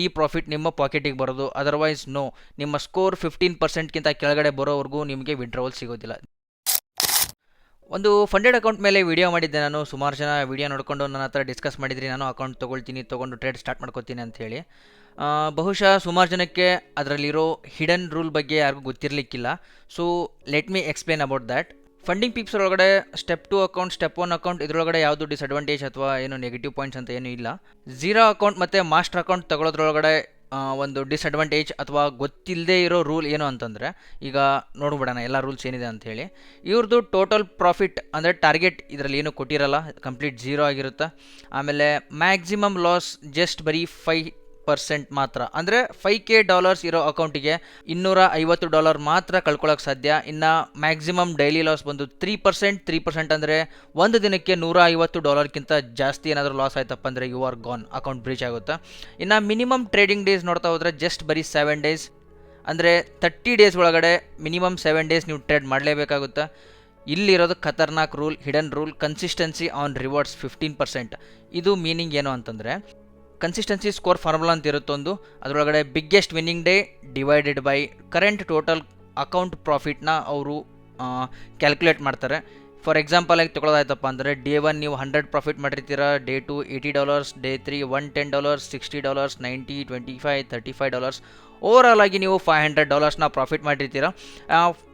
ಈ ಪ್ರಾಫಿಟ್ ನಿಮ್ಮ ಪಾಕೆಟಿಗೆ ಬರೋದು, ಅದರ್ವೈಸ್ ನೋ. ನಿಮ್ಮ ಸ್ಕೋರ್ 15%ಗಿಂತ ಕೆಳಗಡೆ ಬರೋವರೆಗೂ ನಿಮಗೆ ವಿಡ್ರಾವಲ್ ಸಿಗೋದಿಲ್ಲ. ಒಂದು ಫಂಡೆಡ್ ಅಕೌಂಟ್ ಮೇಲೆ ವಿಡಿಯೋ ಮಾಡಿದ್ದೆ ನಾನು. ಸುಮಾರು ಜನ ವಿಡಿಯೋ ನೋಡಿಕೊಂಡು ನನ್ನ ಹತ್ರ ಡಿಸ್ಕಸ್ ಮಾಡಿದ್ರಿ, ನಾನು ಅಕೌಂಟ್ ತೊಗೊಂಡು ಟ್ರೇಡ್ ಸ್ಟಾರ್ಟ್ ಮಾಡ್ಕೋತೀನಿ ಅಂತ ಹೇಳಿ. ಬಹುಶಃ ಸುಮಾರು ಜನಕ್ಕೆ ಅದರಲ್ಲಿರೋ ಹಿಡನ್ ರೂಲ್ ಬಗ್ಗೆ ಯಾರಿಗೂ ಗೊತ್ತಿರಲಿಕ್ಕಿಲ್ಲ. So let me explain about that. Funding pips ಒಳಗಡೆ ಸ್ಟೆಪ್ 2 ಅಕೌಂಟ್, ಸ್ಟೆಪ್ 1 ಅಕೌಂಟ್ ಇದರೊಳಗಡೆ ಯಾವುದು ಡಿಸ್ಅಡ್ವಾಂಟೇಜ್ ಅಥವಾ ಏನು ನೆಗೆಟಿವ್ ಪಾಯಿಂಟ್ಸ್ ಅಂತ ಏನೂ ಇಲ್ಲ. ಝೀರೋ ಅಕೌಂಟ್ ಮತ್ತು ಮಾಸ್ಟರ್ ಅಕೌಂಟ್ ತಗೊಳ್ಳೋದ್ರೊಳಗಡೆ ಒಂದು ಡಿಸ್ಅಡ್ವಾಂಟೇಜ್ ಅಥವಾ ಗೊತ್ತಿಲ್ಲದೆ ಇರೋ ರೂಲ್ ಏನು ಅಂತಂದರೆ, ಈಗ ನೋಡ್ಬಿಡೋಣ ಎಲ್ಲ ರೂಲ್ಸ್ ಏನಿದೆ ಅಂಥೇಳಿ. ಇವ್ರದ್ದು ಟೋಟಲ್ ಪ್ರಾಫಿಟ್ ಅಂದರೆ ಟಾರ್ಗೆಟ್ ಇದರಲ್ಲಿ ಏನು ಕೊಟ್ಟಿರಲ್ಲ, ಕಂಪ್ಲೀಟ್ ಝೀರೋ ಆಗಿರುತ್ತೆ. ಆಮೇಲೆ ಮ್ಯಾಕ್ಸಿಮಮ್ ಲಾಸ್ ಜಸ್ಟ್ ಬರೀ 5% ಮಾತ್ರ. ಅಂದರೆ $5,000 ಇರೋ ಅಕೌಂಟಿಗೆ $250 ಮಾತ್ರ ಕಳ್ಕೊಳ್ಳೋಕೆ ಸಾಧ್ಯ. ಇನ್ನು ಮ್ಯಾಕ್ಸಿಮಮ್ ಡೈಲಿ ಲಾಸ್ ಬಂದು 3% ಅಂದರೆ ಒಂದು ದಿನಕ್ಕೆ $150ಕ್ಕಿಂತ ಜಾಸ್ತಿ ಏನಾದರೂ ಲಾಸ್ ಆಯ್ತಪ್ಪ ಅಂದರೆ you are gone, account breach ಆಗುತ್ತೆ. ಇನ್ನು ಮಿನಿಮಮ್ ಟ್ರೇಡಿಂಗ್ ಡೇಸ್ ನೋಡ್ತಾ ಹೋದರೆ ಜಸ್ಟ್ ಬರೀ 7 ಡೇಸ್, ಅಂದರೆ 30 ಡೇಸ್ ಒಳಗಡೆ ಮಿನಿಮಮ್ 7 ಡೇಸ್ ನೀವು ಟ್ರೇಡ್ ಮಾಡಲೇಬೇಕಾಗುತ್ತೆ. ಇಲ್ಲಿರೋದು ಖತರ್ನಾಕ್ rule, hidden rule, consistency on rewards 15%. ಇದು ಮೀನಿಂಗ್ ಏನು ಅಂತಂದರೆ, ಕನ್ಸಿಸ್ಟೆನ್ಸಿ ಸ್ಕೋರ್ ಫಾರ್ಮುಲಾ ಅಂತ ಇರುತ್ತೊಂದು, ಅದರೊಳಗಡೆ biggest winning day divided by current total account ಪ್ರಾಫಿಟ್ನ ಅವರು ಕ್ಯಾಲ್ಕುಲೇಟ್ ಮಾಡ್ತಾರೆ. ಫಾರ್ ಎಕ್ಸಾಂಪಲ್ ಆಗಿ ತೊಗೊಳೋದಾಯ್ತಪ್ಪ ಅಂದರೆ ಡೇ 1 ನೀವು 100 ಪ್ರಾಫಿಟ್ ಮಾಡಿರ್ತೀರ, ಡೇ 2 $80, ಡೇ 3 $110, $60, $90, $25, $35. ಓವರಾಲ್ ಆಗಿ ನೀವು $500ನ ಪ್ರಾಫಿಟ್ ಮಾಡಿರ್ತೀರ.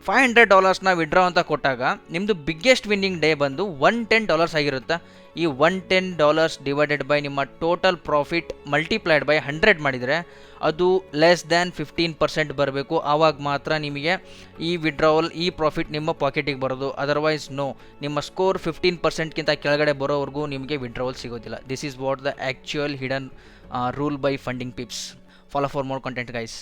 $500ನ ವಿಡ್ರಾ ಅಂತ ಕೊಟ್ಟಾಗ ನಿಮ್ಮದು ಬಿಗ್ಗೆಸ್ಟ್ ವಿನ್ನಿಂಗ್ ಡೇ ಬಂದು $110 ಆಗಿರುತ್ತೆ. ಈ $110 ಡಿವೈಡೆಡ್ ಬೈ ನಿಮ್ಮ ಟೋಟಲ್ ಪ್ರಾಫಿಟ್ ಮಲ್ಟಿಪ್ಲೈಡ್ ಬೈ 100 ಮಾಡಿದರೆ ಅದು ಲೆಸ್ ದ್ಯಾನ್ 15% ಬರಬೇಕು. ಆವಾಗ ಮಾತ್ರ ನಿಮಗೆ ಈ ವಿಡ್ರಾವಲ್, ಈ ಪ್ರಾಫಿಟ್ ನಿಮ್ಮ ಪಾಕೆಟಿಗೆ ಬರೋದು, ಅದರ್ವೈಸ್ ನೋ. ನಿಮ್ಮ ಸ್ಕೋರ್ 15%ಗಿಂತ ಕೆಳಗಡೆ ಬರೋವರೆಗೂ ನಿಮಗೆ ವಿಡ್ರಾವಲ್ ಸಿಗೋದಿಲ್ಲ. This is what the actual hidden rule by funding pips. Follow for more content, guys.